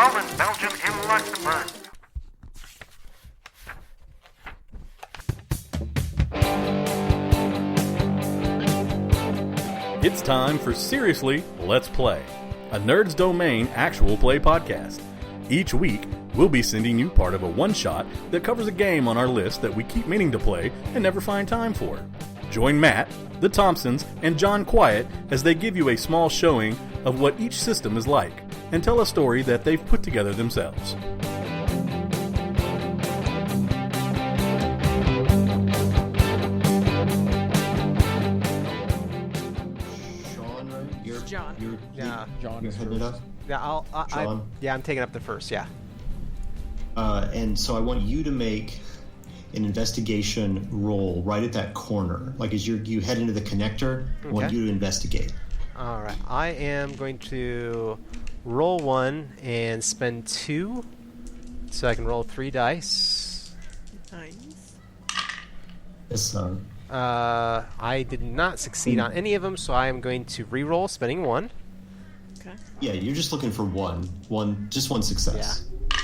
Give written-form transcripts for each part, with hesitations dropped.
Pomme, Belgium, in Luxembourg. It's time for Seriously, Let's Play, a Nerd's Domain actual play podcast. Each week, we'll be sending you part of a one-shot that covers a game on our list that we keep meaning to play and never find time for. Join Matt, the Thompsons, and John Quiet as they give you a small showing of what each system is like, and tell a story that they've put together themselves. John. John You're is heading it up? Yeah, I'm taking up the first, yeah. And so I want you to make an investigation roll right at that corner. Like as you head into the connector, I want you to investigate. All right. I am going to roll 1 and spend 2 so I can roll 3 dice. Nice. Yes, sir. I did not succeed on any of them, so I am going to re-roll, spending 1. Okay. Yeah, you're just looking for just one success. Yeah.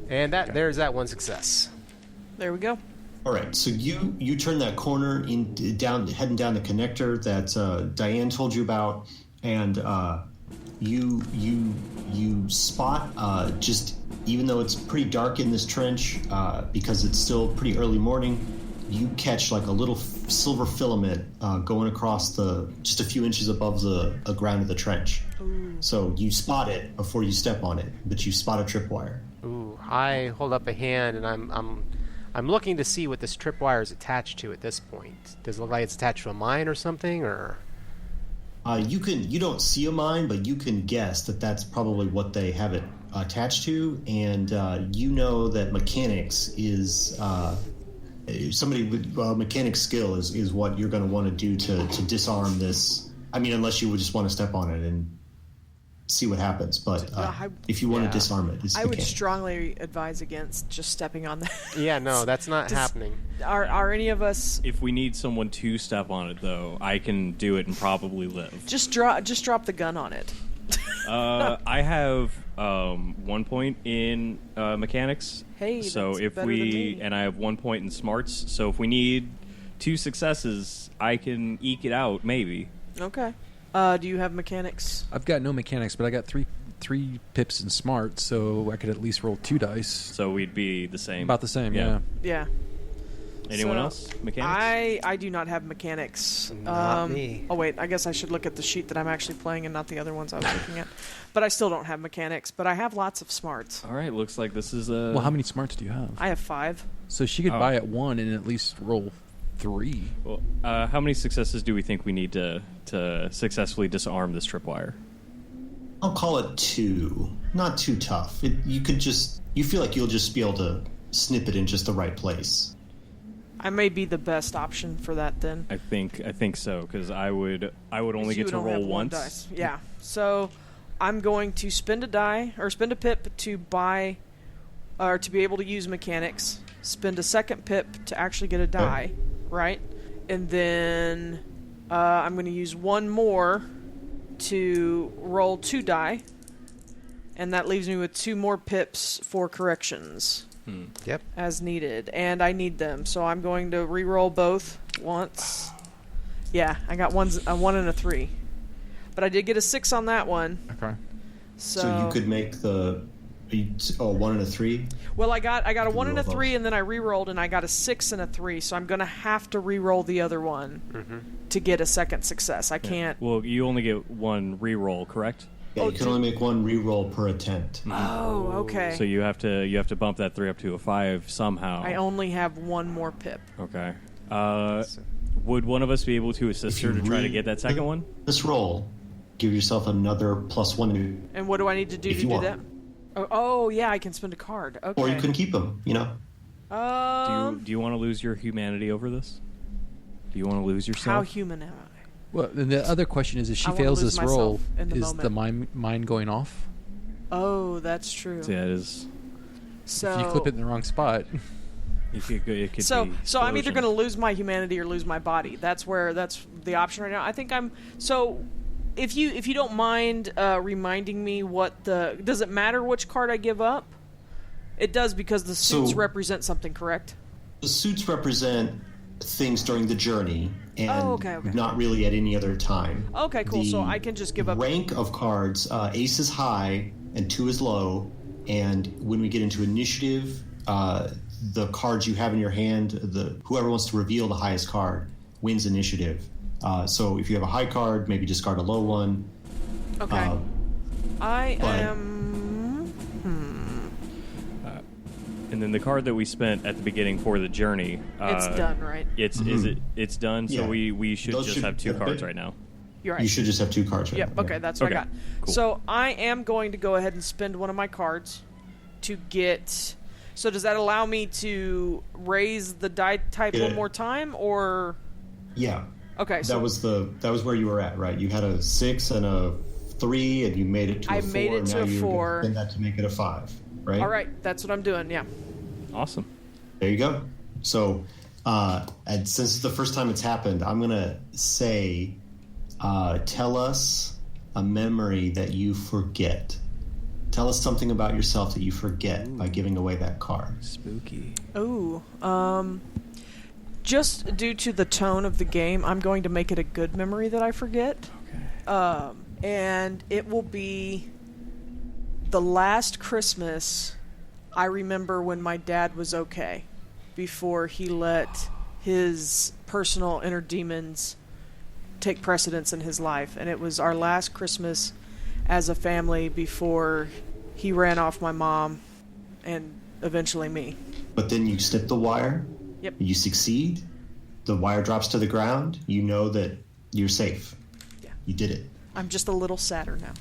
And there's that one success. There we go. All right, so you turn that corner heading down the connector that Diane told you about, and you spot just even though it's pretty dark in this trench because it's still pretty early morning, you catch like a little silver filament going across just a few inches above the ground of the trench. Ooh. So you spot it before you step on it, but you spot a tripwire. Ooh, I hold up a hand and I'm looking to see what this tripwire is attached to at this point. Does it look like it's attached to a mine or something, or? You don't see a mine, but you can guess that that's probably what they have it attached to, and you know that mechanics is somebody with mechanic skill is what you're going to want to do to disarm this. I mean, unless you would just want to step on it and see what happens. But if you want to disarm it, it's I would strongly advise against just stepping on that. Yeah, no, that's not happening. Are any of us? If we need someone to step on it, though, I can do it and probably live. Just drop the gun on it. I have 1 point in mechanics. Hey, so that's if better than me. and I have 1 point in smarts. So if we need 2 successes, I can eke it out, maybe. Okay. Do you have mechanics? I've got no mechanics, but I got three pips in smart, so I could at least roll 2 dice. So we'd be the same. About the same, yeah. Yeah. Anyone else? Mechanics? I do not have mechanics. Not me. Oh wait, I guess I should look at the sheet that I'm actually playing and not the other ones I was looking at. But I still don't have mechanics. But I have lots of smarts. All right, looks like this is a... Well, how many smarts do you have? I have 5. So she could buy at 1 and at least roll 3. Well, how many successes do we think we need to successfully disarm this tripwire? I'll call it 2. Not too tough. You feel like you'll just be able to snip it in just the right place. I may be the best option for that then. I think so, because I would only get to roll once. Dice. Yeah. So I'm going to spend a pip to buy, or to be able to use mechanics. Spend a second pip to actually get a die, right? And then I'm going to use 1 more to roll 2 die, and that leaves me with 2 more pips for corrections. Yep. As needed, and I need them, so I'm going to re-roll both once. Yeah, I got a 1 and a 3, but I did get a 6 on that one. Okay. So you could make the 1 and a 3. Well, I got a 1 and a 3, and then I re-rolled, and I got a 6 and a 3. So I'm gonna have to re-roll the other one to get a second success. I can't. Well, you only get 1 re-roll, correct? Yeah, you can only make 1 re-roll per attempt. Oh, okay. So you have to bump that 3 up to a 5 somehow. I only have 1 more pip. Okay. Would one of us be able to assist her to try to get that second one? This roll, give yourself another +1. And what do I need to do to do that? Oh, yeah, I can spend a card. Okay. Or you can keep them, Do you want to lose your humanity over this? Do you want to lose yourself? How human am I? Well, then the other question is, if she fails this roll, is the mine going off? Oh, that's true. Yeah, it is. So if you clip it in the wrong spot. It could so be I'm either going to lose my humanity or lose my body. That's the option right now. I think I'm... So if you don't mind reminding me does it matter which card I give up? It does, because the suits represent something, correct? The suits represent things during the journey, and okay. not really at any other time. Okay, cool. So I can just give up rank of cards. Ace is high and 2 is low, and when we get into initiative, the cards you have in your hand, whoever wants to reveal the highest card wins initiative. So if you have a high card, maybe discard a low one. Okay. And then the card that we spent at the beginning for the journey, it's done, right? It's done. So Yeah. we should Those just have 2 cards right now. You're right. You should just have 2 cards right Yep. now. Okay, that's what I got. Cool. So I am going to go ahead and spend one of my cards to get. So does that allow me to raise the die type one more time, or? Yeah. Okay. So that was where you were at, right? You had a 6 and a 3, and you made it to a 4. I made it to a 4. And that to make it a 5, right? All right, that's what I'm doing. Yeah. Awesome. There you go. So, and since it's the first time it's happened, I'm gonna say, tell us a memory that you forget. Tell us something about yourself that you forget by giving away that card. Spooky. Ooh. Just due to the tone of the game, I'm going to make it a good memory that I forget. Okay. And it will be the last Christmas I remember when my dad was okay, before he let his personal inner demons take precedence in his life. And it was our last Christmas as a family before he ran off my mom and eventually me. But then you snip the wire. Yep. You succeed. The wire drops to the ground. You know that you're safe. Yeah. You did it. I'm just a little sadder now.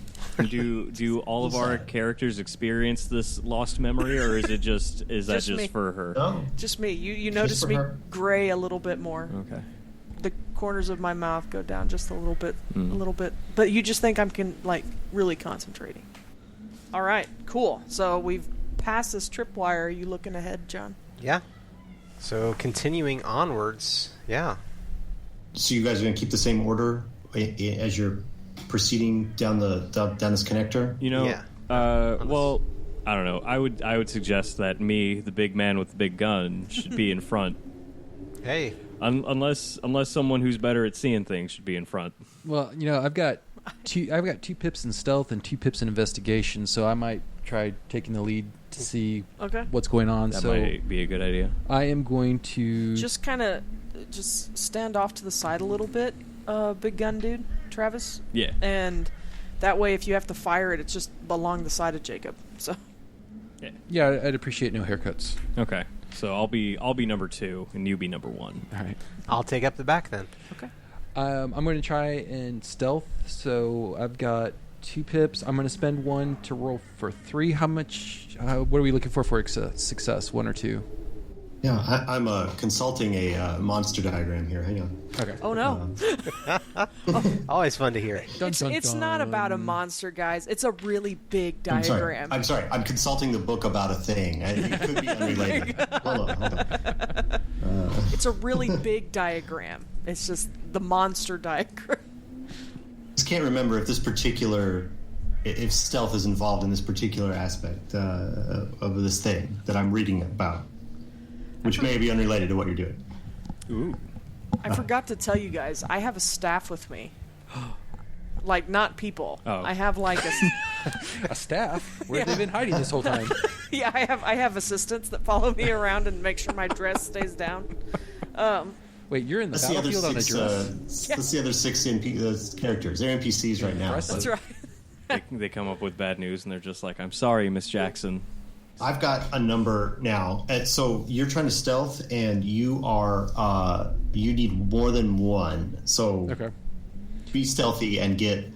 Do all of our characters experience this lost memory, or is that just me. for her? No. Just me. You notice for me her. gray a little bit more. Okay. The corners of my mouth go down just a little bit, But you just think I'm really concentrating. All right, cool. So we've passed this tripwire. Are you looking ahead, John? Yeah. So continuing onwards, yeah. So you guys are going to keep the same order as you're proceeding down this connector? You know, Yeah. Well, I don't know. I would suggest that me, the big man with the big gun, should be in front. Hey. Unless someone who's better at seeing things should be in front. Well, I've got 2 pips in stealth and 2 pips in investigation, so I might try taking the lead to see what's going on. That might be a good idea. I am going to just kind of stand off to the side a little bit, big gun dude, Travis. Yeah. And that way, if you have to fire it, it's just along the side of Jacob. So. Yeah, I'd appreciate no haircuts. Okay. So I'll be number 2 and you be number 1. All right. I'll take up the back then. Okay. I'm going to try and stealth. So I've got 2 pips. I'm going to spend 1 to roll for 3. How much? What are we looking for success? 1 or 2? Yeah, I'm consulting a monster diagram here. Hang on. Okay. Oh no. Always fun to hear. It's not about a monster, guys. It's a really big diagram. I'm sorry. I'm consulting the book about a thing. It could be unrelated. Hold on. It's a really big diagram. It's just the monster diagram. I just can't remember if stealth is involved in this particular aspect of this thing that I'm reading about, which may be unrelated to what you're doing. Ooh. I forgot to tell you guys, I have a staff with me. Like, not people. Oh. I have like A staff? Where have they been hiding this whole time? Yeah, I have assistants that follow me around and make sure my dress stays down. Wait, you're in the battlefield on a dress? That's the other 6 characters. They're NPCs right now. That's right. They come up with bad news and they're just like, I'm sorry, Miss Jackson. I've got a number now. So you're trying to stealth, and you need more than 1. So be stealthy and get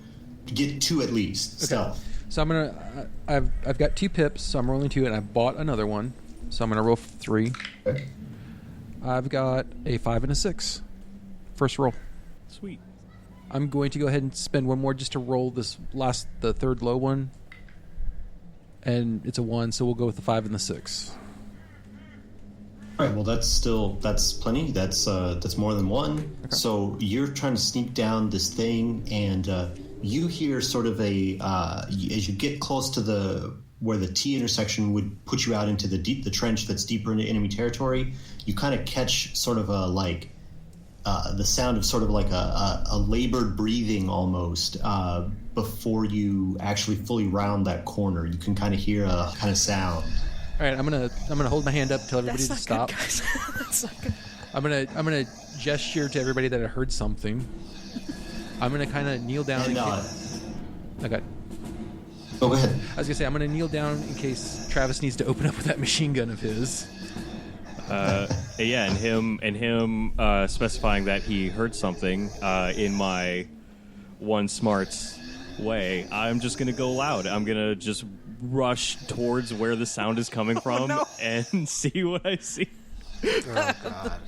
2 at least. Stealth. So I've got 2 pips, so I'm rolling 2, and I bought another one, so I'm gonna roll 3. Okay. I've got a 5 and a 6. First roll. Sweet. I'm going to go ahead and spend 1 more just to roll the 3rd low one. And it's a 1, so we'll go with the 5 and the 6. All right. Well, that's plenty. That's more than 1. Okay. So you're trying to sneak down this thing, and you hear sort of as you get close to where the T intersection would put you out into the trench that's deeper into enemy territory, you kind of catch sort of the sound of sort of like a labored breathing almost before you actually fully round that corner. You can kind of hear a kind of sound. All right, I'm gonna hold my hand up, tell everybody That's to not stop. good, guys. That's not good. I'm gonna gesture to everybody that I heard something. I'm gonna kind of kneel down. And, Okay. go ahead. I was gonna say I'm gonna kneel down in case Travis needs to open up with that machine gun of his. Yeah, and him specifying that he heard something in my one smarts way. I'm just gonna go loud. I'm gonna just rush towards where the sound is coming from and see what I see. Oh God.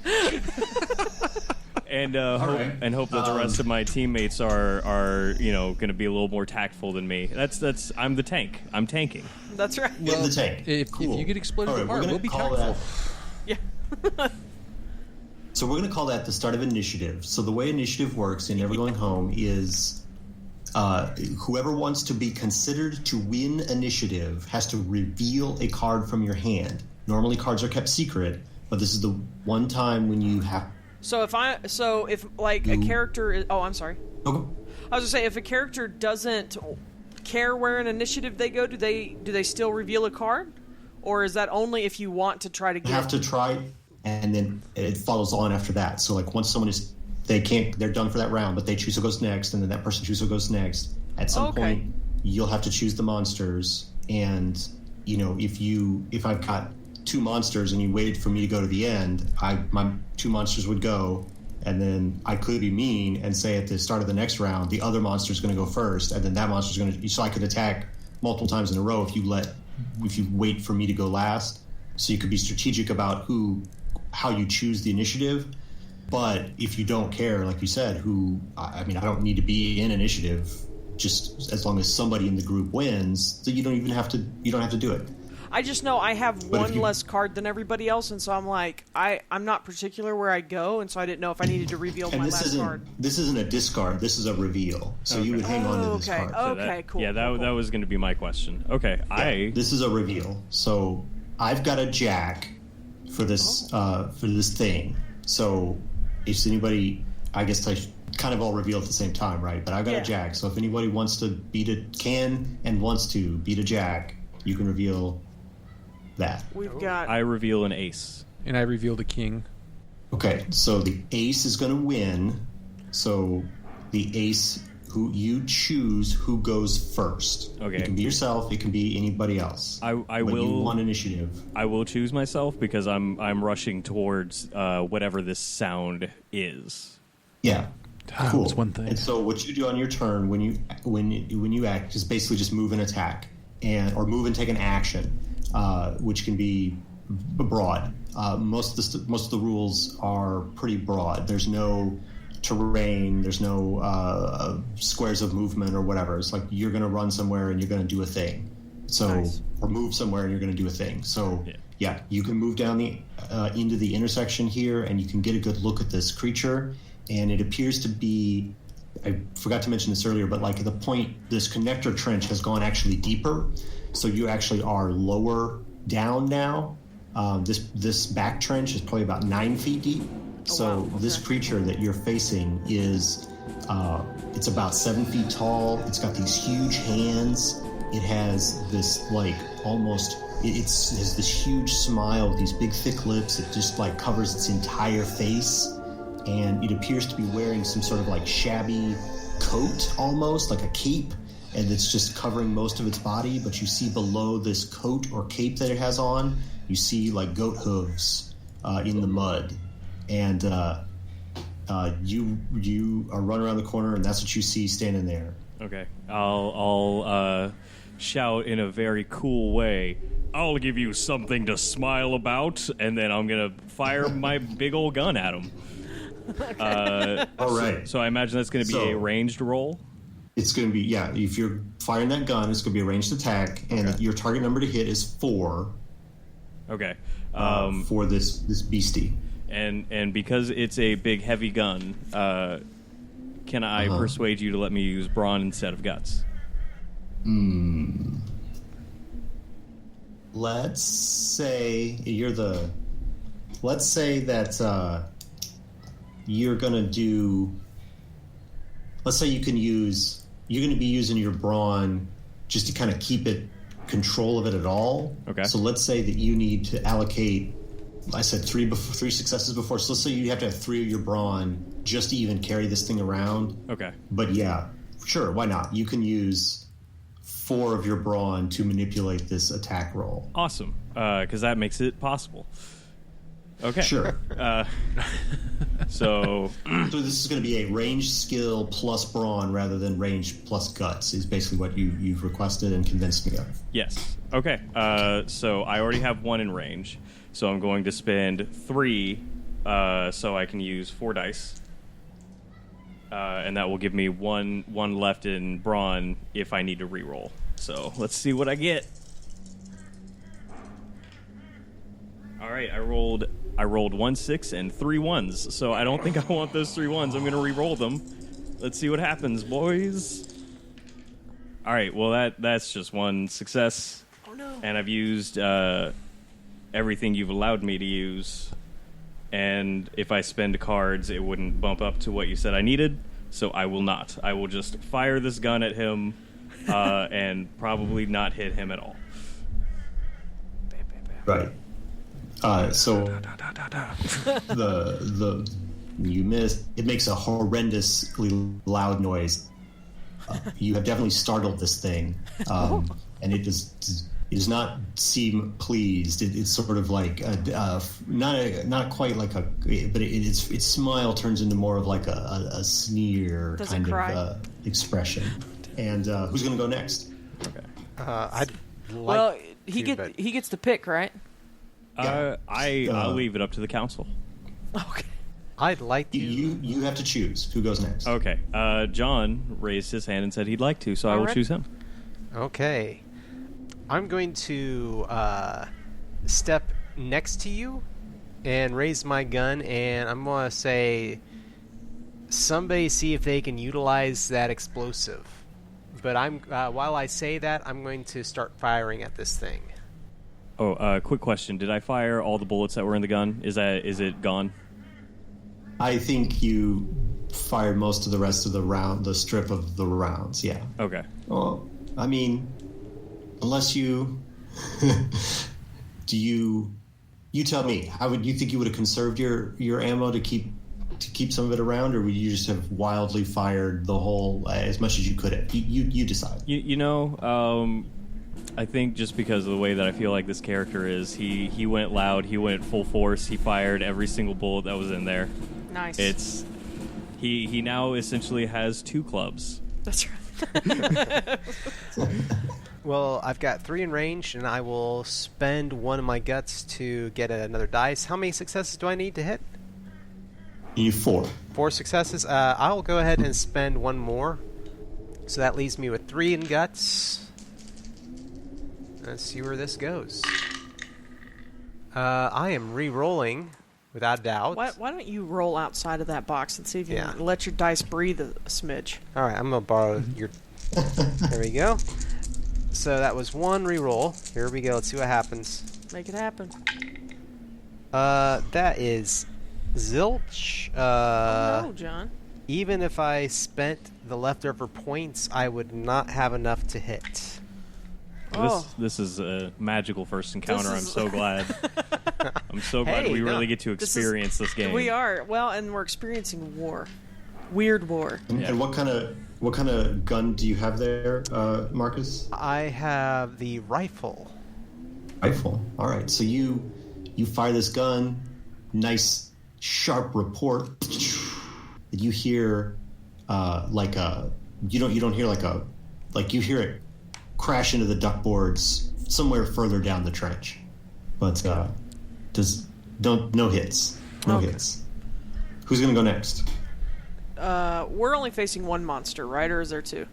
And right. hope that the rest of my teammates are going to be a little more tactful than me. That's I'm the tank. I'm tanking. That's right. In the tank. If you get exploded All right, apart, we're we'll gonna be call tactful. Yeah. So we're going to call that the start of initiative. So the way initiative works in Never Going Home is whoever wants to be considered to win initiative has to reveal a card from your hand. Normally cards are kept secret, but this is the one time when you have... So if a character is... Oh, I'm sorry. Okay. I was gonna say, if a character doesn't care where an initiative they go, do they still reveal a card? Or is that only if you want to try to get... You have to try, and then it follows on after that. So like once someone is... They're done for that round, but they choose who goes next, and then that person chooses who goes next. At some point, you'll have to choose the monsters, and if I've got 2 monsters and you waited for me to go to the end, my 2 monsters would go, and then I could be mean and say at the start of the next round the other monster is going to go first, and then that monster is going to... So I could attack multiple times in a row if you wait for me to go last. So you could be strategic about how you choose the initiative. But if you don't care, like you said, I don't need to be in initiative. Just as long as somebody in the group wins, so you don't have to do it. I just know I have one less card than everybody else, and so I'm like, I'm not particular where I go, and so I didn't know if I needed to reveal my last card. This isn't a discard. This is a reveal. So you would hang on to this card. Okay, cool. Yeah, that was going to be my question. Okay, yeah, this is a reveal. So I've got a jack for this thing. So if anybody, I guess I kind of all reveal at the same time, right? But I've got a jack. So if anybody wants to beat a jack, you can reveal that. I reveal an ace. And I revealed a king. Okay, so the ace is going to win. So the ace, who you choose who goes first. Okay. It can be yourself. It can be anybody else. I but will. You want initiative. I will choose myself because I'm rushing towards whatever this sound is. Yeah. Cool. That's one thing. And so what you do on your turn when you act is basically just move and attack, or move and take an action, which can be broad. Most of the rules are pretty broad. There's no terrain. There's no squares of movement or whatever. It's like you're going to run somewhere and you're going to do a thing. So or move somewhere and you're going to do a thing. So yeah, you can move down into the intersection here, and you can get a good look at this creature. And it appears to be, I forgot to mention this earlier, but like at the point, this connector trench has gone actually deeper. So you actually are lower down now. This back trench is probably about 9 feet deep. This creature that you're facing is, it's about 7 feet tall. It's got these huge hands. It has this like almost, it has this huge smile with these big thick lips. It just like covers its entire face. And it appears to be wearing some sort of like shabby coat, almost like a cape, and it's just covering most of its body. But you see below this coat or cape that it has on, you see like goat hooves in the mud, and you are running around the corner, and that's what you see standing there. Okay, I'll shout in a very cool way, "I'll give you something to smile about," and then I'm gonna fire my big old gun at him. All right. So I imagine that's going to be a ranged roll? It's going to be, yeah. If you're firing that gun, it's going to be a ranged attack, and your target number to hit is 4. Okay. For this beastie. And because it's a big, heavy gun, can I persuade you to let me use brawn instead of guts? Let's say that you're gonna do. Let's say you're gonna be using your brawn just to kind of keep control of it at all. Okay. So let's say that you need to allocate. I said three successes before. So let's say you have to have 3 of your brawn just to even carry this thing around. Okay. But yeah, sure, why not? You can use 4 of your brawn to manipulate this attack roll. Awesome, because that makes it possible. Okay. Sure. So this is going to be a range skill plus brawn rather than range plus guts is basically what you've requested and convinced me of. yes. Okay. So I already have 1 in range, so I'm going to spend 3, so I can use 4 dice, and that will give me one left in brawn if I need to reroll. So let's see what I get. All right, I rolled 1 6 and 3 1s, so I don't think I want those 3 1s. I'm going to re-roll them. Let's see what happens, boys. All right, well that's just 1 success. Oh no! And I've used everything you've allowed me to use, and if I spend cards, it wouldn't bump up to what you said I needed. So I will not. I will just fire this gun at him, and probably not hit him at all. Right. So the you missed. It makes a horrendously loud noise. You have definitely startled this thing, and it does not seem pleased. It's sort of like not quite like but its smile turns into more of like a sneer kind of expression. And who's going to go next? Okay. He gets to pick, right? I'll leave it up to the council. Okay. I'd like to. You have to choose who goes next. Okay. John raised his hand and said he'd like to, so I will choose him. Okay. I'm going to step next to you and raise my gun, and I'm going to say, somebody see if they can utilize that explosive. But while I say that, I'm going to start firing at this thing. Oh, quick question. Did I fire all the bullets that were in the gun? Is it gone? I think you fired most of the rest of the strip of the rounds, yeah. Okay. Well, I mean, unless you... you tell me, how would you think you would have conserved your ammo to keep some of it around, or would you just have wildly fired the whole as much as you could have? You decide. I think just because of the way that I feel like this character is, he went loud, he went full force, he fired every single bullet that was in there. Nice. He now essentially has 2 clubs. That's right. Well, I've got 3 in range, and I will spend 1 of my guts to get another dice. How many successes do I need to hit? You need 4. 4 successes. I'll go ahead and spend 1 more. So that leaves me with 3 in guts. Let's see where this goes. I am re-rolling, without a doubt. Why don't you roll outside of that box and see if you can let your dice breathe a smidge? All right, I'm going to borrow your... There we go. So that was 1 re-roll. Here we go. Let's see what happens. Make it happen. That is zilch. No, John. Even if I spent the leftover points, I would not have enough to hit. This is a magical first encounter. I'm so glad. I'm so glad we really get to experience this game. We are. Well, and we're experiencing war. Weird war. And what kind of gun do you have there, Marcus? I have the rifle. Rifle. All right. So you fire this gun, nice sharp report. You hear you don't hear you hear it crash into the duck boards somewhere further down the trench, but no hits. No hits. Who's gonna go next? We're only facing 1 monster, right? Or is there 2?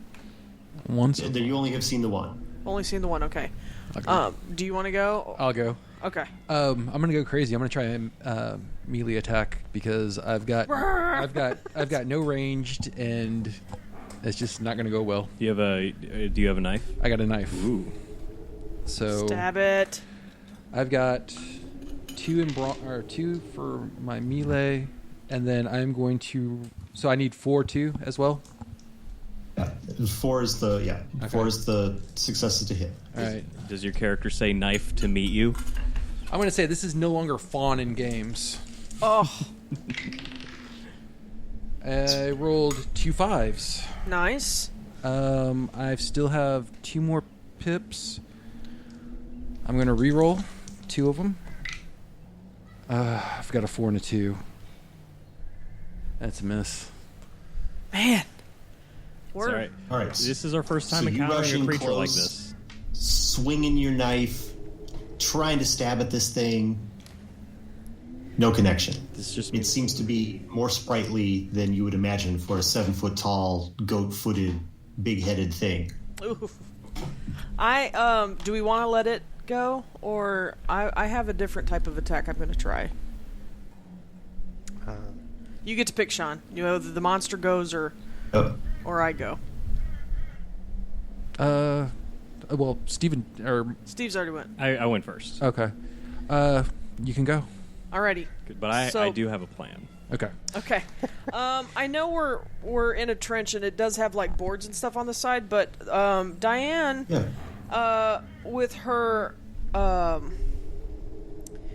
Once. You only have seen the one. Only seen the one. Okay. Okay. Do you want to go? I'll go. Okay. I'm gonna go crazy. I'm gonna try a melee attack because I've got no ranged, and it's just not gonna go well. Do you have a knife? I got a knife. Ooh. So Stab it. I've got 2 for my melee, and then I'm going to. So I need 4 too as well. Yeah, 4 is the 4 is the successes to hit. All right. Does your character say knife to meet you? I'm going to say this is no longer fawn in games. Oh, I rolled 2 5s. nice. I still have 2 more pips. I'm going to re-roll 2 of them. I've got a 4 and a 2. That's a miss. Man. It's all right. All right. This is our first time So you rush encountering a in creature like close, this. swinging your knife, trying to stab at this thing. No connection. This just It seems to be more sprightly than you would imagine for a 7-foot-tall, goat-footed, big-headed thing. Ooh. Do we want to let it go, or I have a different type of attack I'm going to try. You get to pick, Shawn. You know, the monster goes or I go. Well, Steven or Steve's already went. I went first. okay. You can go. Alrighty. Good, but I So- do have a plan. Okay. Okay. I know we're in a trench and it does have like boards and stuff on the side, but Diane, with her,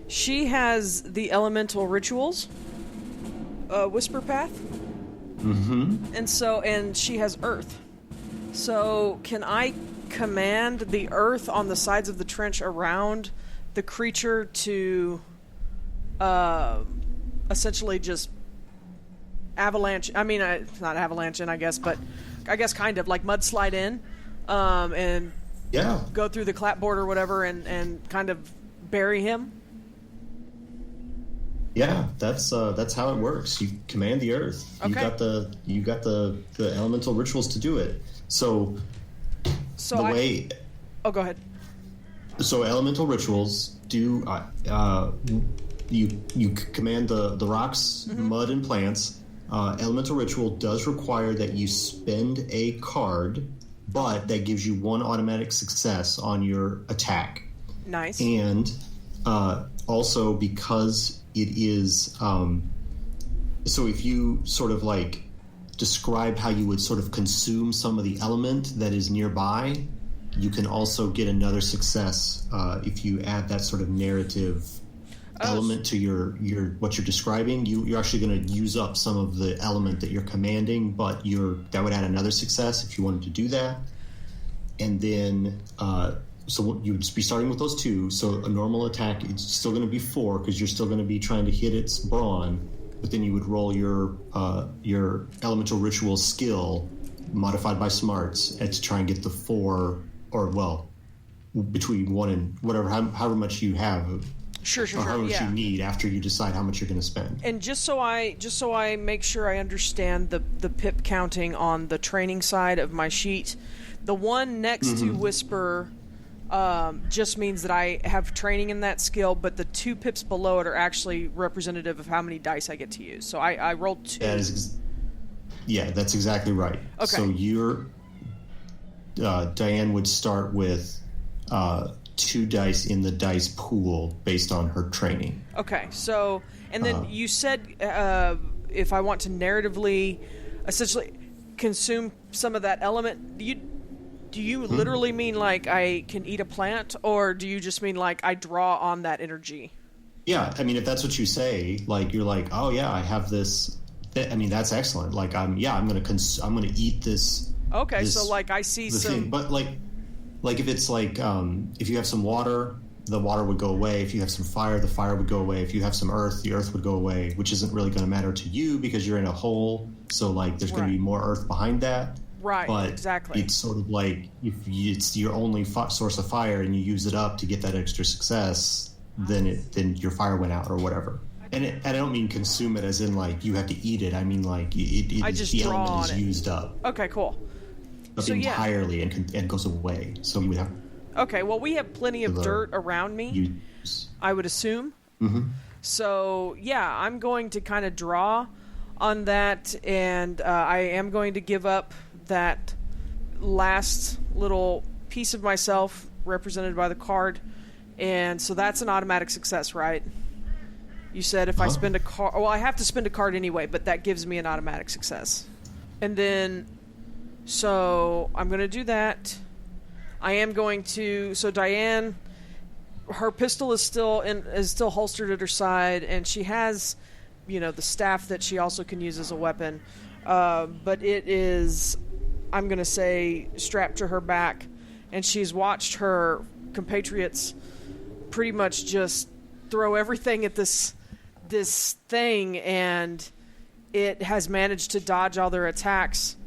she has the elemental rituals, whisper path, and she has earth. So can I command the earth on the sides of the trench around the creature to essentially just avalanche? I mean, not avalanche in, I guess, but I guess kind of like mudslide in, and go through the clapboard or whatever, and kind of bury him. Yeah, that's how it works. You command the earth. Okay. You got the elemental rituals to do it. So Oh, go ahead. So elemental rituals do you command the rocks, mud, and plants. Elemental ritual does require that you spend a card, but that gives you 1 automatic success on your attack. Nice. And also because it is so if you sort of like describe how you would sort of consume some of the element that is nearby, you can also get another success if you add that sort of narrative element to your what you're describing. You're actually going to use up some of the element that you're commanding, but that would add another success if you wanted to do that. And then so you'd be starting with those 2. So a normal attack, it's still going to be 4 because you're still going to be trying to hit its brawn. But then you would roll your elemental ritual skill modified by smarts to try and get the 4, or well, between 1 and whatever, however much you have. Sure, Or however much you need after you decide how much you're going to spend. And just so I make sure I understand the pip counting on the training side of my sheet, the one next to Whisper just means that I have training in that skill, but the 2 pips below it are actually representative of how many dice I get to use. So I rolled 2. That's exactly right. Okay. So Diane would start with 2 dice in the dice pool based on her training. Okay, so, and then you said if I want to narratively, essentially, consume some of that element, do you literally mean like I can eat a plant, or do you just mean like I draw on that energy? Yeah, I mean, if that's what you say, like you're like, oh yeah, I have this. I mean, that's excellent. Like I'm gonna eat this. Okay, this, so like I see some. Thing. But like if it's like if you have some water, the water would go away. If you have some fire, the fire would go away. If you have some earth, the earth would go away, which isn't really going to matter to you because you're in a hole. So like there's going to be more earth behind that. Right, but exactly. It's sort of like if it's your only source of fire and you use it up to get that extra success, then your fire went out or whatever. And I don't mean consume it as in like you have to eat it. I mean like the element is used up. Okay, cool. Entirely and goes away. So you would have. Okay, well, we have plenty of dirt around me, I would assume. Mm-hmm. So, yeah, I'm going to kind of draw on that, and I am going to give up that last little piece of myself represented by the card. And so that's an automatic success, right? You said if I spend a card... Well, I have to spend a card anyway, but that gives me an automatic success. And then... So, I'm going to do that. I am going to... So, Diane... Her pistol is still holstered at her side, and she has, the staff that she also can use as a weapon. But it is, I'm going to say, strapped to her back, and she's watched her compatriots pretty much just throw everything at this thing, and it has managed to dodge all their attacks.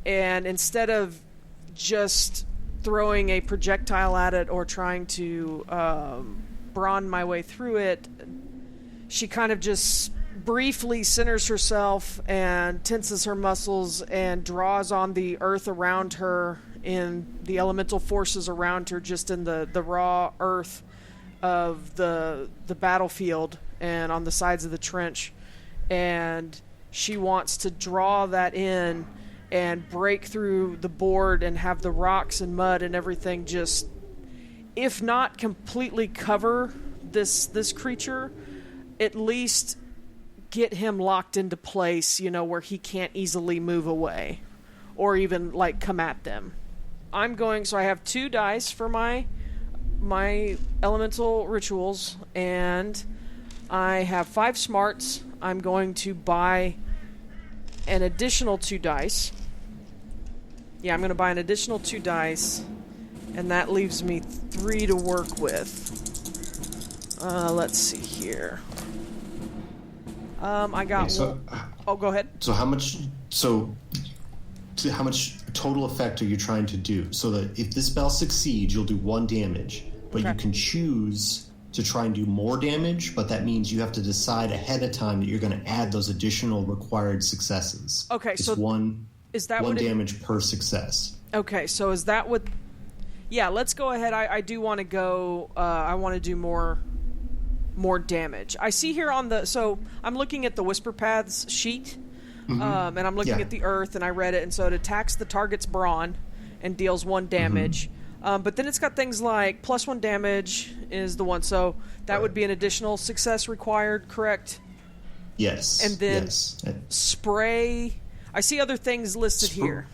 And instead of just throwing a projectile at it or trying to brawn my way through it, she kind of just briefly centers herself and tenses her muscles and draws on the earth around her, in the elemental forces around her, just in the raw earth of the battlefield and on the sides of the trench. And she wants to draw that in and break through the board and have the rocks and mud and everything just, if not completely cover this creature, at least get him locked into place, where he can't easily move away or even, come at them. So I have 2 dice for my elemental rituals, and I have 5 smarts. I'm going to buy an additional 2 dice. Yeah, I'm going to buy an additional 2 dice, and that leaves me 3 to work with. Let's see here. I got go ahead. So how much total effect are you trying to do? So that if this spell succeeds, you'll do 1 damage, but you can choose to try and do more damage, but that means you have to decide ahead of time that you're going to add those additional required successes. Okay, it's so one damage per success. Okay, so is that what... Yeah, let's go ahead. I do want to go... I want to do more damage. I see here on the... So, I'm looking at the Whisper Paths sheet, and I'm looking at the earth, and I read it, and so it attacks the target's brawn and deals 1 damage. But then it's got things like +1 damage is the one, so that would be an additional success required, correct? Yes. And then spray... I see other things listed here.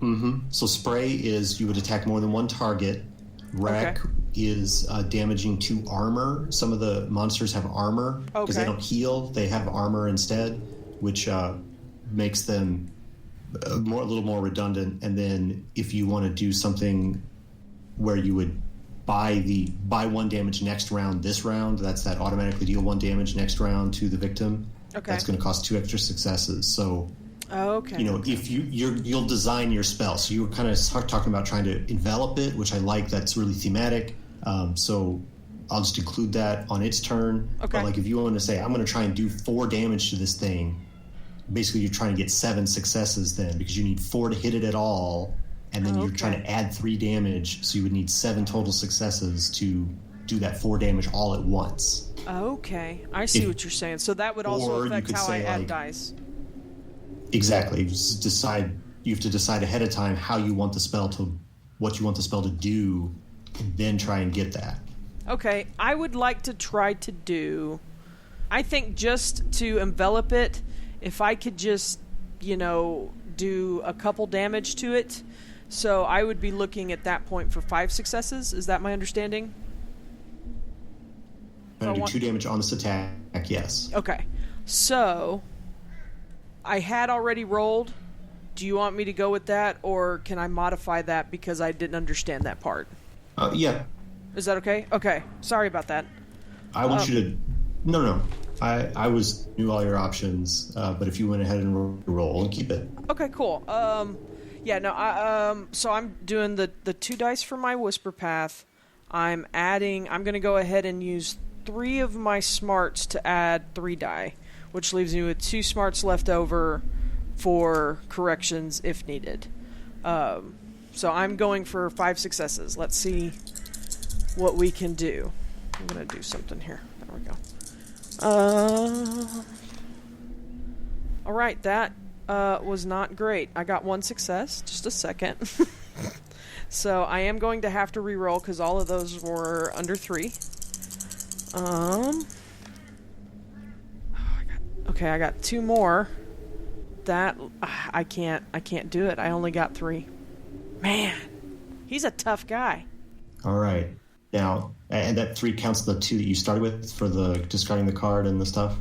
Mm-hmm. So spray is you would attack more than 1 target. Wreck is damaging to armor. Some of the monsters have armor because they don't heal. They have armor instead, which makes them a little more redundant. And then if you want to do something where you would buy 1 damage next round, this round, that automatically deal 1 damage next round to the victim. Okay. That's going to cost 2 extra successes. So... if you'll design your spell. So you were kind of talking about trying to envelop it, which I like. That's really thematic. So I'll just include that on its turn. Okay. But if you want to say, I'm going to try and do 4 damage to this thing, basically you're trying to get 7 successes then, because you need 4 to hit it at all, and then you're trying to add 3 damage, so you would need 7 total successes to do that 4 damage all at once. Okay, I see what you're saying. So that would also affect how I add dice. Exactly. You have to decide ahead of time what you want the spell to do, and then try and get that. Okay, I would like to try to do... I think just to envelop it, if I could just, do a couple damage to it. So I would be looking at that point for 5 successes. Is that my understanding? I'm going to do 2 damage on this attack, yes. Okay. So... I had already rolled. Do you want me to go with that, or can I modify that because I didn't understand that part? Yeah. Is that okay? Okay. Sorry about that. I want you to... No. I knew all your options, but if you went ahead and roll and keep it. Okay, cool. So I'm doing the 2 dice for my Whisper Path. I'm going to go ahead and use 3 of my smarts to add 3 die, which leaves me with 2 smarts left over for corrections if needed. So I'm going for 5 successes. Let's see what we can do. I'm going to do something here. There we go. All right, that was not great. I got 1 success. Just a second. So I am going to have to re-roll because all of those were under 3. Okay, I got 2 more. That I can't do it. I only got 3. Man, he's a tough guy. All right. Now, and that 3 counts the 2 that you started with for the discarding the card and the stuff?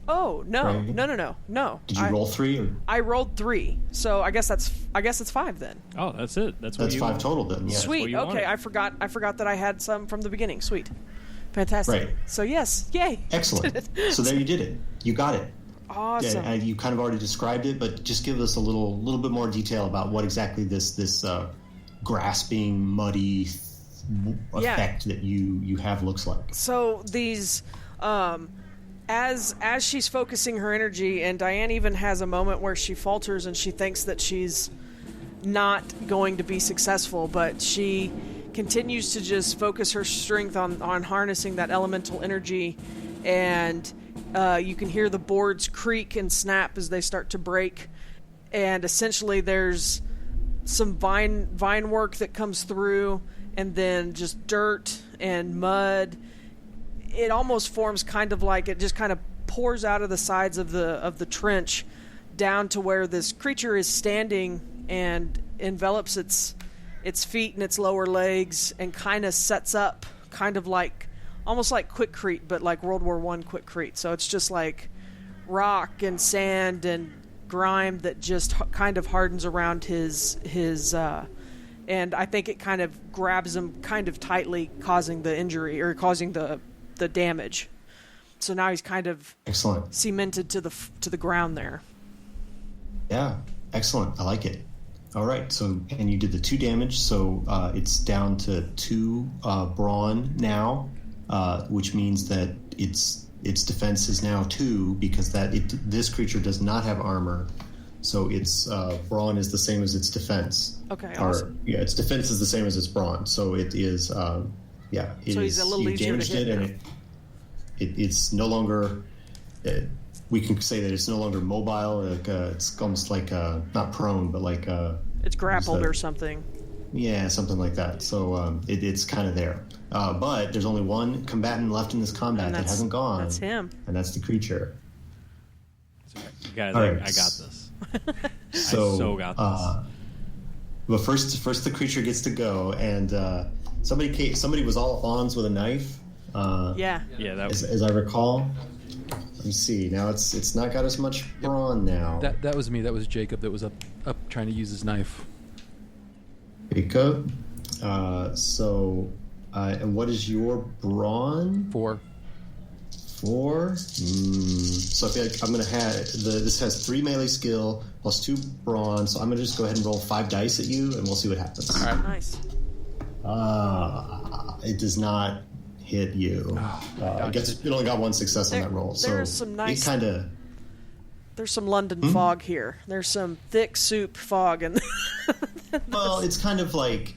Oh, no. Right. No. Did you roll 3? Or? I rolled 3. So I guess it's 5 then. Oh, that's it. That's 5 total then. Yeah. Sweet. Okay, I forgot that I had some from the beginning. Sweet. Fantastic. Right. So yes, yay. Excellent. So there you did it. You got it. Awesome. Yeah, you kind of already described it, but just give us a little bit more detail about what exactly this grasping, muddy effect that you have looks like. So these, as she's focusing her energy, and Diane even has a moment where she falters and she thinks that she's not going to be successful, but she continues to just focus her strength on harnessing that elemental energy, and you can hear the boards creak and snap as they start to break, and essentially there's some vine work that comes through, and then just dirt and mud. It almost forms kind of like it just kind of pours out of the sides of the trench down to where this creature is standing and envelops its feet and its lower legs and kind of sets up kind of like almost like Quickcrete, but like World War I Quickcrete. So it's just like rock and sand and grime that just kind of hardens around his and I think it kind of grabs him kind of tightly, causing the injury or causing the damage. So now he's kind of excellent cemented to the ground there. Yeah, excellent. I like it. All right. So and you did the 2 damage, so it's down to 2 brawn now, which means that its defense is now 2 because this creature does not have armor. So its brawn is the same as its defense. Okay, awesome. Its defense is the same as its brawn. So it is, So he's a little easier to hit. And it's no longer. We can say that it's no longer mobile. It's almost like not prone, but like it's grappled or something. Yeah, something like that. So it's kind of there. But there's only one combatant left in this combat that hasn't gone. That's him. And that's the creature. Guys, right. I got this. So, I so got this. But first the creature gets to go, and somebody was all ons with a knife. Yeah. As I recall. Let me see. Now it's not got as much brawn now. That was me. That was Jacob. That was up trying to use his knife. Jacob. And what is your brawn? 4. 4. So I feel like I'm gonna have this has 3 melee skill plus 2 brawn. So I'm gonna just go ahead and roll 5 dice at you, and we'll see what happens. All right. Nice. It does not hit you. I guess it only got 1 success on that roll. There's so some nice. It kind of. There's some London fog here. There's some thick soup fog, and well, it's kind of like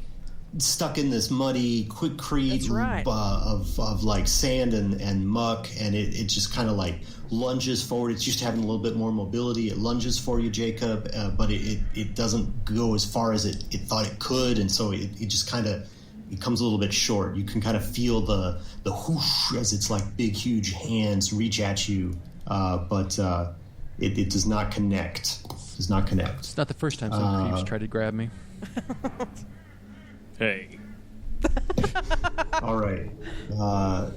stuck in this muddy Quickcrete right. of like sand and muck, and it just kind of like lunges forward. It's used to having a little bit more mobility. It lunges for you, Jacob, but it doesn't go as far as it thought it could, and so it just kind of it comes a little bit short. You can kind of feel the whoosh as its like big huge hands reach at you, but it does not connect. Does not connect. It's not the first time some creeps tried to grab me. Hey. All right.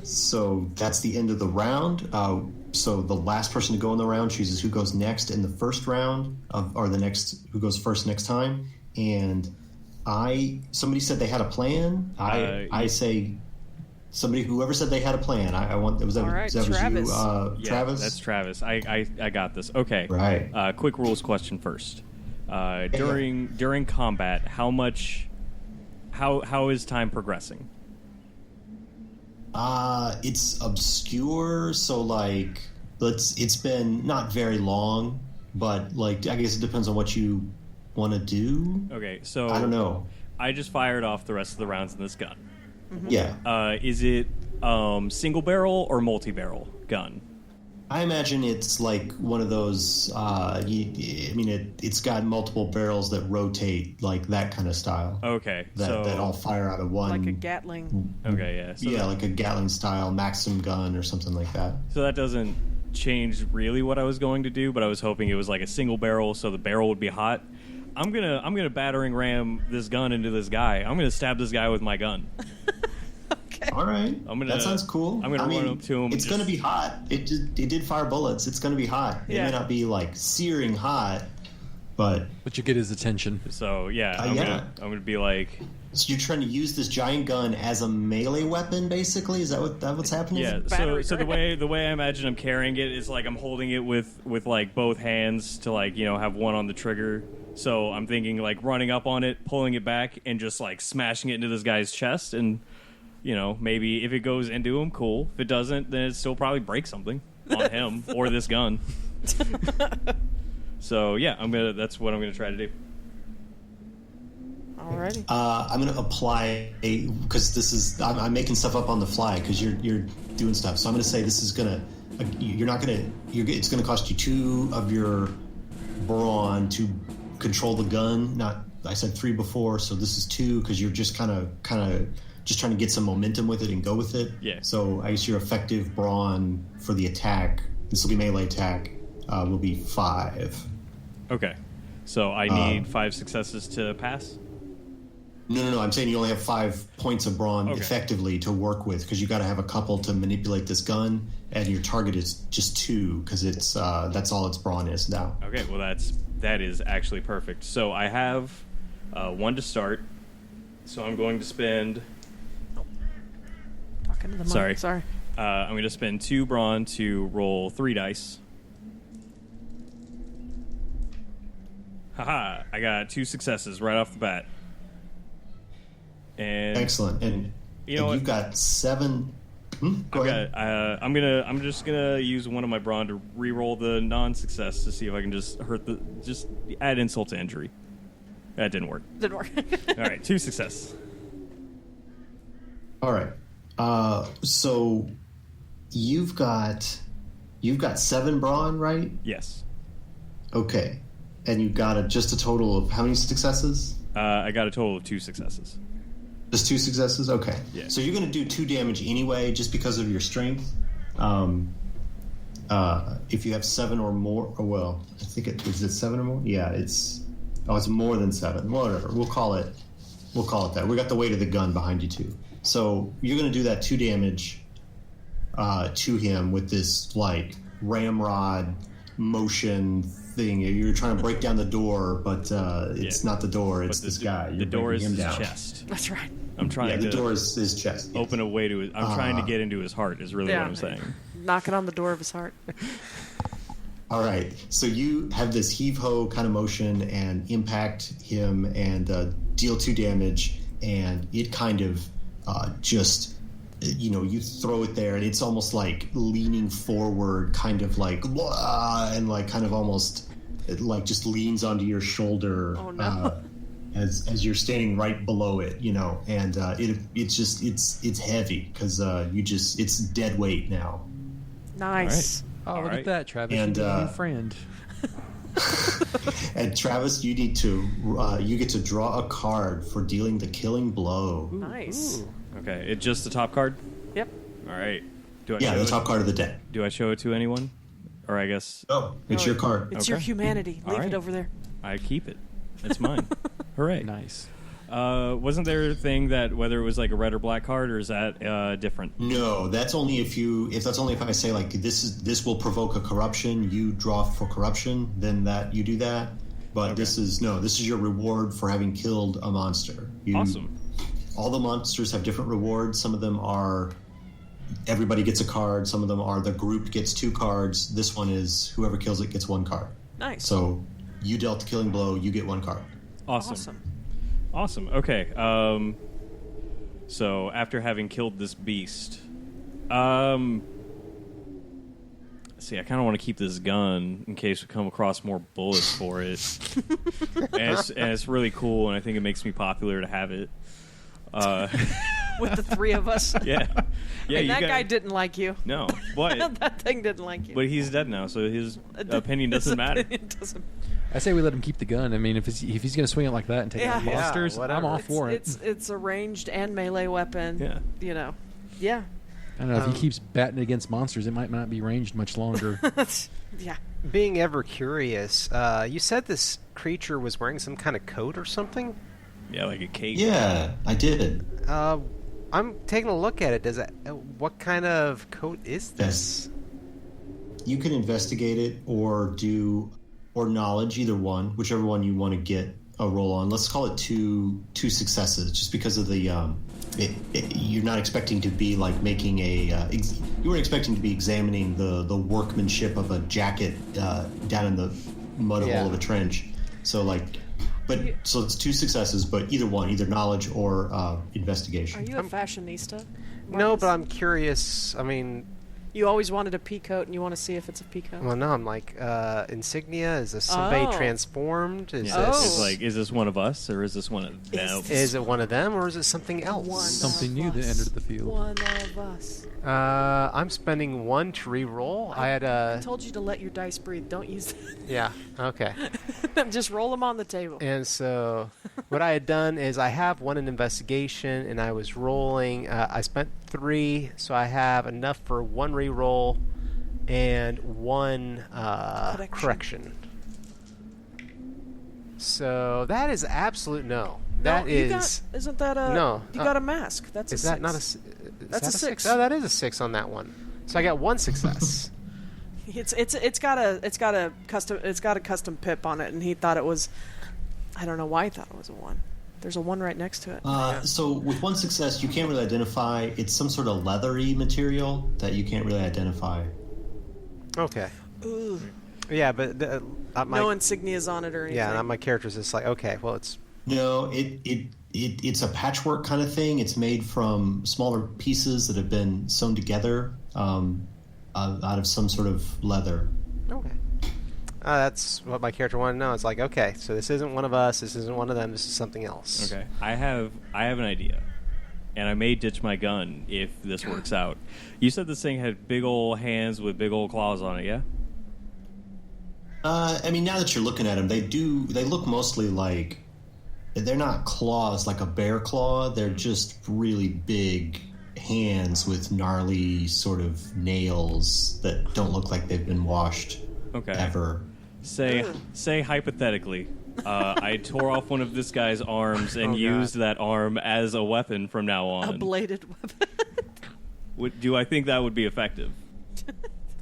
So that's the end of the round. So the last person to go in the round chooses who goes next in the first round, or the next who goes first next time. And somebody said they had a plan. I say whoever said they had a plan. Was Travis. you, Travis? That's Travis. I got this. Okay. Right. Quick rules question first. During combat, how is time progressing? It's obscure, so like it's been not very long, but like I guess it depends on what you want to do. Okay, so I don't know. I just fired off the rest of the rounds in this gun. Mm-hmm. Yeah. Is it single barrel or multi-barrel gun? I imagine it's like one of those. It's got multiple barrels that rotate, like that kind of style. Okay, That all fire out of one. Like a Gatling. Okay, yeah. So like a Gatling style Maxim gun or something like that. So that doesn't change really what I was going to do, but I was hoping it was like a single barrel, so the barrel would be hot. I'm gonna battering ram this gun into this guy. I'm gonna stab this guy with my gun. Okay. All right, that sounds cool. I'm gonna run up to him. It's gonna be hot. It did fire bullets. It's gonna be hot. It Yeah. may not be like searing hot, but you get his attention. So yeah, I'm gonna be like. So you're trying to use this giant gun as a melee weapon, basically? Is that what's happening? Yeah. So the way I imagine I'm carrying it is like I'm holding it with like both hands to like have one on the trigger. So I'm thinking like running up on it, pulling it back, and just like smashing it into this guy's chest. And maybe if it goes into him, cool. If it doesn't, then it still probably breaks something on him or this gun. So yeah, that's what I'm gonna try to do. Alrighty. I'm going to apply because I'm making stuff up on the fly because you're doing stuff. So I'm going to say this is going to it's going to cost you 2 of your brawn to control the gun. I said 3 before, so this is 2 because you're just kind of just trying to get some momentum with it and go with it. Yeah. So I guess your effective brawn for the attack, this will be melee attack, will be 5. Okay. So I need 5 successes to pass. No. I'm saying you only have 5 points of brawn effectively to work with because you got to have a couple to manipulate this gun, and your target is just 2 because it's that's all its brawn is now. Okay, well that is actually perfect. So I have 1 to start. So I'm going to spend. Talking to the mic. Sorry. I'm going to spend 2 brawn to roll 3 dice. Haha! I got 2 successes right off the bat. And excellent. And you've got 7. Go ahead. I'm just gonna use one of my brawn to re-roll the non-success to see if I can just add insult to injury. That didn't work. Didn't work. All right, 2 success. All right. So you've got 7 brawn, right? Yes. Okay. And you got just a total of how many successes? I got a total of 2 successes. Just 2 successes? Okay. Yeah. So you're going to do 2 damage anyway, just because of your strength. If you have 7 or more, I think is it 7 or more? Yeah, it's more than 7. Whatever. We'll call it that. We got the weight of the gun behind you too. So you're going to do that 2 damage to him with this like ramrod motion thing. You're trying to break down the door, but it's not the door. It's this guy. The door is his down. chest. That's right. I'm trying the door is his chest. Yes. Open a way to. I'm trying to get into his heart. Is really what I'm saying. Knocking on the door of his heart. All right. So you have this heave-ho kind of motion and impact him and deal 2 damage, and it kind of just. You throw it there, and it's almost like leaning forward, kind of like, and like kind of almost like just leans onto your shoulder. Oh, no. As you're standing right below it, and it's heavy because it's dead weight now. Nice. Oh, look at that, Travis. And, you need a new friend. And Travis, you get to draw a card for dealing the killing blow. Nice. Ooh. Okay, it's just the top card? Yep. All right. The top card of the deck. Do I show it to anyone? Or I guess... Oh, it's your card. It's your humanity. Leave it over there. I keep it. It's mine. Hooray. Nice. Wasn't there a thing that whether it was like a red or black card, or is that different? No, that's only if I say like this will provoke a corruption, you draw for corruption, then that you do that. But this is your reward for having killed a monster. Awesome. All the monsters have different rewards. Some of them are everybody gets a card. Some of them are the group gets 2 cards. This one is whoever kills it gets 1 card. Nice. So you dealt the killing blow, you get 1 card. Awesome. Okay. So after having killed this beast, See, I kind of want to keep this gun in case we come across more bullets for it. and it's really cool, and I think it makes me popular to have it. With the three of us. Yeah. Yeah, and that guy didn't like you. No, but that thing didn't like you. but he's dead now, so his opinion doesn't matter. I say we let him keep the gun. I mean, if he's going to swing it like that and take out Yeah. monsters, whatever. I'm all for it. It's a ranged and melee weapon. Yeah. You know. Yeah. I don't know, if he keeps batting against monsters, it might not be ranged much longer. Yeah. Being ever curious, you said this creature was wearing some kind of coat or something? Yeah, like a cape. Yeah, I did. I'm taking a look at it. Does that? What kind of coat is this? You can investigate it or knowledge, either one, whichever one you want to get a roll on. Let's call it two successes, just because of the you're not expecting to be like making a you weren't expecting to be examining the workmanship of a jacket down in the mud hole of a trench. So so it's two successes, but either one, either knowledge or investigation. Are you a fashionista? No, Marcus? but I'm curious. I mean, You always wanted a peacoat, and you want to see if it's a peacoat. well, no, I'm like insignia. Is this somebody Oh. transformed? Is Yeah, this it's like, is this one of us or is this one of them? is it one of them or is it something else? One Something of new that us. entered the field. One of us. I'm spending 1 to re-roll. I had I told you to let your dice breathe. Don't use yeah, okay. that. Just roll them on the table. And so what I had done is I have 1 in investigation, and I was rolling. I spent 3, so I have enough for 1 re-roll and 1 correction. So that is absolute no. That is isn't that a no? You got a mask. That's Is a that six. not a? Is That's that a 6. Oh, that is a 6 on that one. So I got 1 success. It's got a custom pip on it, and he thought it was. I don't know why he thought it was a 1. There's a 1 right next to it. So with 1 success, you can't really identify. It's some sort of leathery material that you can't really identify. Okay. Ooh. Yeah, but my, No insignias on it or anything. yeah, my character's just like, okay, well, it's No, it's a patchwork kind of thing. It's made from smaller pieces that have been sewn together out of some sort of leather. okay. That's what my character wanted to know. It's like, okay, so this isn't one of us. This isn't one of them. This is something else. Okay, I have an idea, and I may ditch my gun if this works out. You said this thing had big old hands with big old claws on it, yeah? I mean, now that you're looking at them, they look mostly like they're not claws like a bear claw. They're just really big hands with gnarly sort of nails that don't look like they've been washed ever. Say hypothetically, I tore off one of this guy's arms and used that arm as a weapon from now on. A bladed weapon. Do I think that would be effective?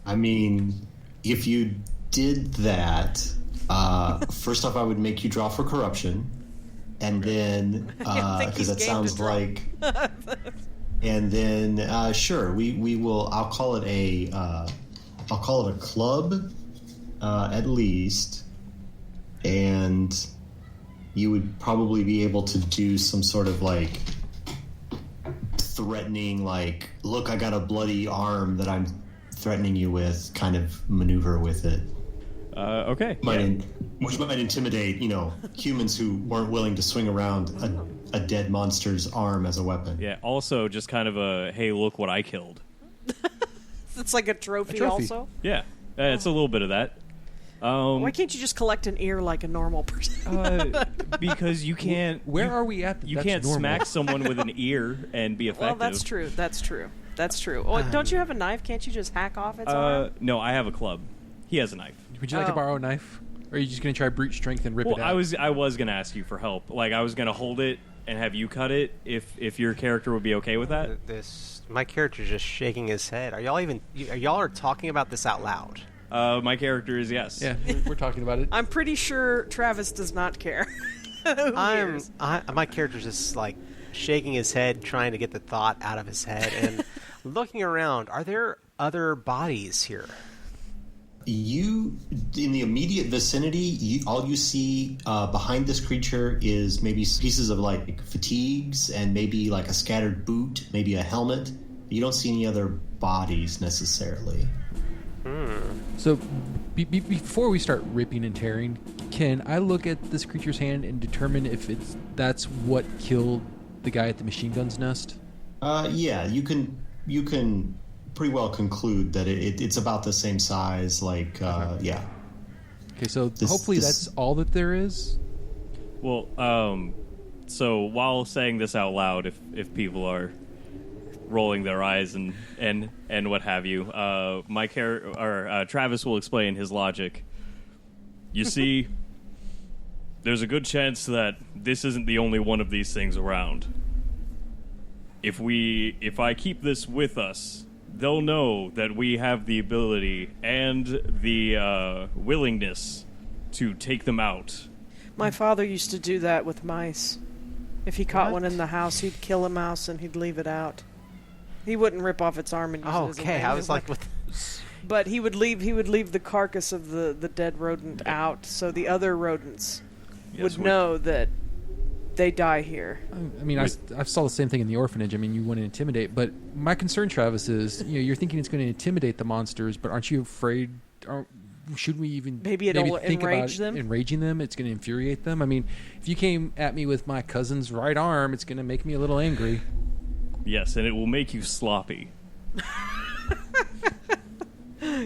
I mean, if you did that, first off, I would make you draw for corruption, and then because that sounds like, and then sure, we will. I'll call it a club, at least, and you would probably be able to do some sort of like threatening, like, look, I got a bloody arm that I'm threatening you with, kind of maneuver with it. Okay. Which might intimidate, humans who weren't willing to swing around a dead monster's arm as a weapon. Yeah, also just kind of a, hey, look what I killed. It's like a trophy, trophy. also. Yeah, it's a little bit of that. Why can't you just collect an ear like a normal person? Because you can't... Where are we at? You That's can't normal? smack someone with an ear and be effective. Well, that's true. Oh, don't you have a knife? Can't you just hack off its arm? No, I have a club. He has a knife. Would you like to Oh. borrow a knife? Or are you just going to try brute strength and rip Well, it out? I was going to ask you for help. Like, I was going to hold it and have you cut it if your character would be okay with that. My character's just shaking his head. Are y'all talking about this out loud? My character is yes. Yeah, we're talking about it. I'm pretty sure Travis does not care. Who cares? My character's just like shaking his head, trying to get the thought out of his head, and looking around. Are there other bodies here? You, in the immediate vicinity, all you see behind this creature is maybe pieces of like fatigues and maybe like a scattered boot, maybe a helmet. You don't see any other bodies necessarily. So, before we start ripping and tearing, can I look at this creature's hand and determine if that's what killed the guy at the machine gun's nest? Yeah, you can pretty well conclude that it's about the same size. Like, yeah. Okay, so hopefully that's all that there is. Well, so while saying this out loud, if people are rolling their eyes and what have you, Travis will explain his logic. You see, there's a good chance that this isn't the only one of these things around. If I keep this with us, they'll know that we have the ability and the willingness to take them out. My father used to do that with mice. If he caught one in the house, he'd kill a mouse and he'd leave it out. He wouldn't rip off its arm and use it as a Okay, I was like, but he would leave the carcass of the dead rodent out, so the other rodents would know that they die here. I mean, I saw the same thing in the orphanage. I mean, you want to intimidate, but my concern, Travis, is you're thinking it's going to intimidate the monsters, but aren't you afraid? Should we even maybe it'll think enrage about them? Enraging them, it's going to infuriate them. I mean, if you came at me with my cousin's right arm, it's going to make me a little angry. Yes, and it will make you sloppy.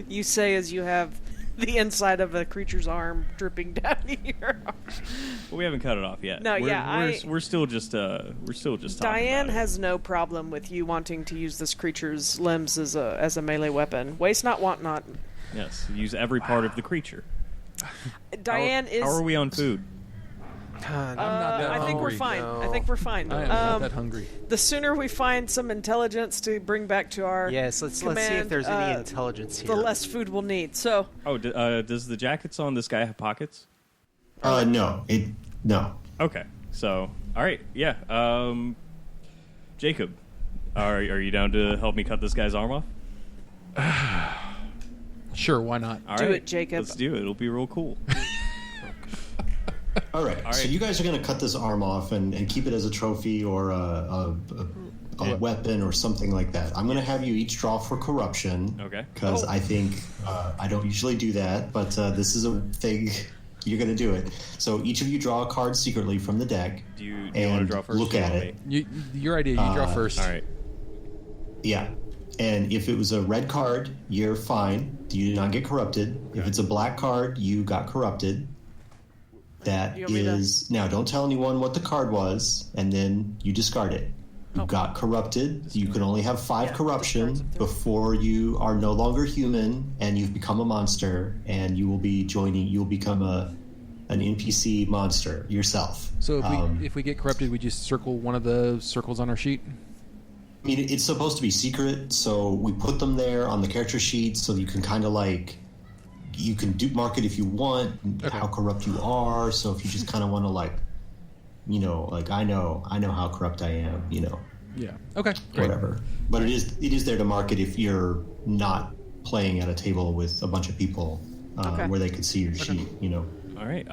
You say as you have the inside of a creature's arm dripping down your arm. Well, we haven't cut it off yet. No, we're still just talking Diane about has no problem with you wanting to use this creature's limbs as a melee weapon. Waste not, want not. Yes, use every part of the creature. Diane is. How are we on food? I'm not that hungry. I think we're fine. No. I think we're fine. I am not that hungry. The sooner we find some intelligence to bring back to our yes, let's see if there's any intelligence here. the less food we'll need. So. Oh, does the jackets on this guy have pockets? No. No. Okay, so all right, yeah. Jacob, are you down to help me cut this guy's arm off? Sure, why not? All Do right, it, Jacob. Let's do it. It'll be real cool. All right. So you guys are going to cut this arm off and keep it as a trophy or a weapon or something like that. I'm going to have you each draw for corruption. Okay. Because I think I don't usually do that, but this is a thing. You're going to do it. So each of you draw a card secretly from the deck. Do you want to draw first? Look at it. Your idea. You draw first. All right. Yeah. And if it was a red card, you're fine. You did not get corrupted. Okay. If it's a black card, you got corrupted. That is... Now, don't tell anyone what the card was, and then you discard it. You got corrupted. You can only have 5 corruption before you are no longer human, and you've become a monster, and you will be you'll become an NPC monster yourself. So if we get corrupted, we just circle one of the circles on our sheet? I mean, it's supposed to be secret, so we put them there on the character sheet so you can kind of like... You can mark it if you want, how corrupt you are. So if you just kind of want to like, like I know how corrupt I am, Yeah. Okay. Great. Whatever. But it is there to mark it if you're not playing at a table with a bunch of people where they could see your sheet, All right.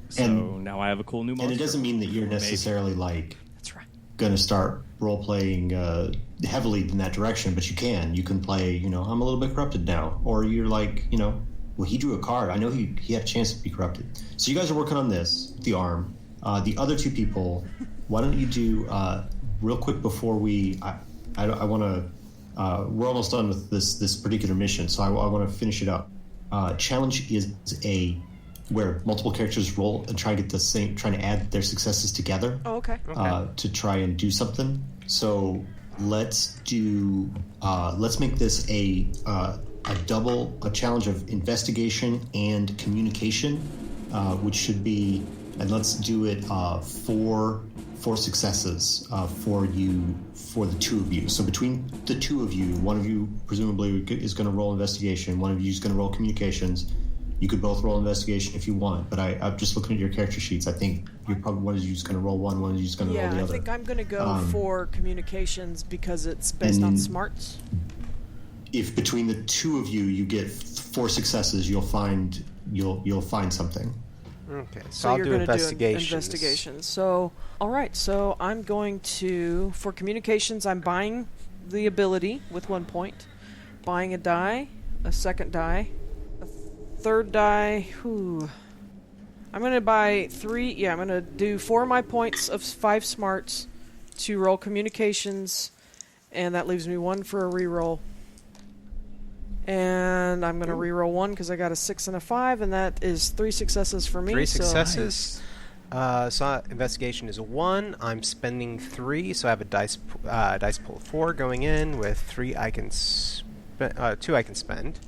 So and now I have a cool new monster. And it doesn't mean that you're necessarily like That's right. going to start role playing heavily in that direction, but you can play. I'm a little bit corrupted now, or you're like, well, he drew a card. I know he had a chance to be corrupted. So you guys are working on this, the arm. The other 2 people, why don't you do real quick before we? I want to. We're almost done with this particular mission, so I want to finish it up. Challenge is where multiple characters roll and trying to add their successes together. Oh, okay. To try and do something. So let's make this a challenge of investigation and communication, which should be, and let's do it 4 successes for the 2 of you. So between the 2 of you, one of you presumably is going to roll investigation, one of you is going to roll communications. You could both roll investigation if you want, but I'm just looking at your character sheets. I think you're probably one of you is going to roll one of you is going to roll the other. Yeah, I think I'm going to go for communications because it's based on smarts. If between the 2 of you you get 4 successes, you'll find something. Okay, so I'll you're do going to do investigations. investigations. So, all right. So I'm going to, for communications, I'm buying the ability with 1 point, buying a die, a second die, third die. Whew. I'm going to buy 3. Yeah, I'm going to do 4 of my points of 5 smarts to roll communications, and that leaves me 1 for a reroll. And I'm going to reroll 1 because I got a 6 and a 5, and that is 3 successes for me. 3 so- successes. So investigation is a 1. I'm spending 3, so I have a dice pool of 4 going in with 3 I can 2 I can spend.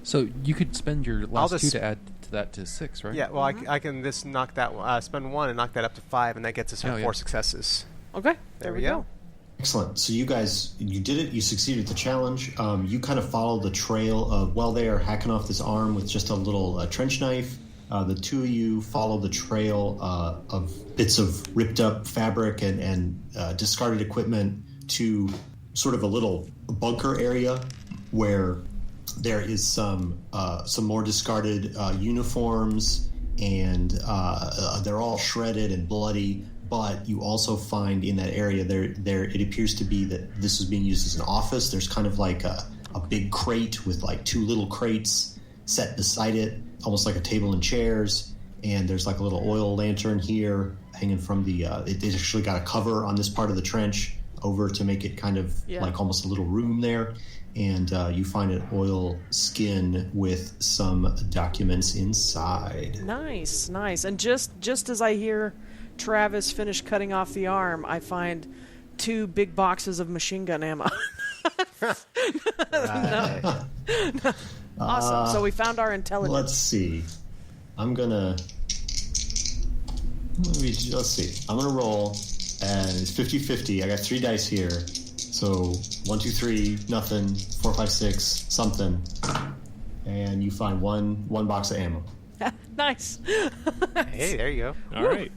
So you could spend your last just 2 to add to that to 6, right? Yeah, well, I can just knock that spend 1 and knock that up to 5, and that gets us 4 successes. Okay, There we go. Excellent. So you guys, you did it. You succeeded the challenge. You kind of follow the trail of, while they are hacking off this arm with just a little trench knife. The 2 of you follow the trail of bits of ripped up fabric and discarded equipment to sort of a little bunker area where there is some more discarded uniforms, and they're all shredded and bloody. But you also find in that area there it appears to be that this is being used as an office. There's kind of like a big crate with like 2 little crates set beside it, almost like a table and chairs. And there's like a little oil lantern here hanging from the. It actually got a cover on this part of the trench over to make it kind of like almost a little room there. And you find an oil skin with some documents inside. Nice. And just as I hear Travis finish cutting off the arm, I find 2 big boxes of machine gun ammo. Right. Awesome. So we found our intelligence. Let's see. I'm gonna roll, and it's 50-50. I got 3 dice here. So 1, 2, 3, nothing. 4, 5, 6, something. And you find one box of ammo. Nice. Hey, there you go. All right.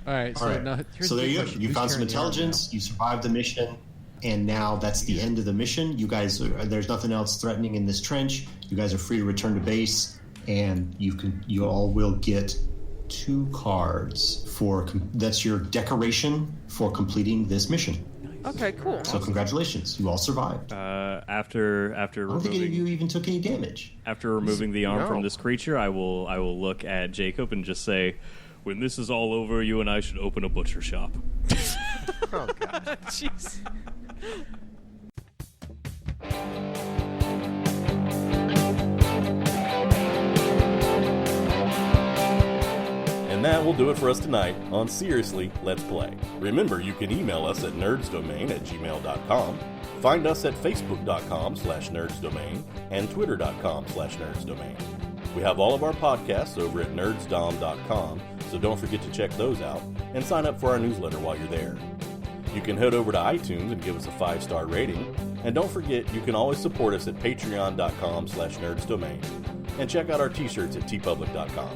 All right. So, now, here's So the there you go. question. You Who's found some carrying the arm intelligence. You survived the mission, and now that's the end of the mission. You guys, there's nothing else threatening in this trench. You guys are free to return to base, and you all will get 2 cards that's your decoration for completing this mission. Okay, cool. So congratulations, you all survived. After I don't think any of you even took any damage. After removing the arm No. from this creature, I will look at Jacob and just say, "When this is all over, you and I should open a butcher shop." Oh, God. Jeez. And that will do it for us tonight on Seriously, Let's Play. Remember, you can email us at nerdsdomain@gmail.com, find us at facebook.com/nerdsdomain, and twitter.com/nerdsdomain. We have all of our podcasts over at nerdsdom.com, so don't forget to check those out, and sign up for our newsletter while you're there. You can head over to iTunes and give us a 5-star rating, and don't forget you can always support us at patreon.com/nerdsdomain, and check out our t-shirts at tpublic.com.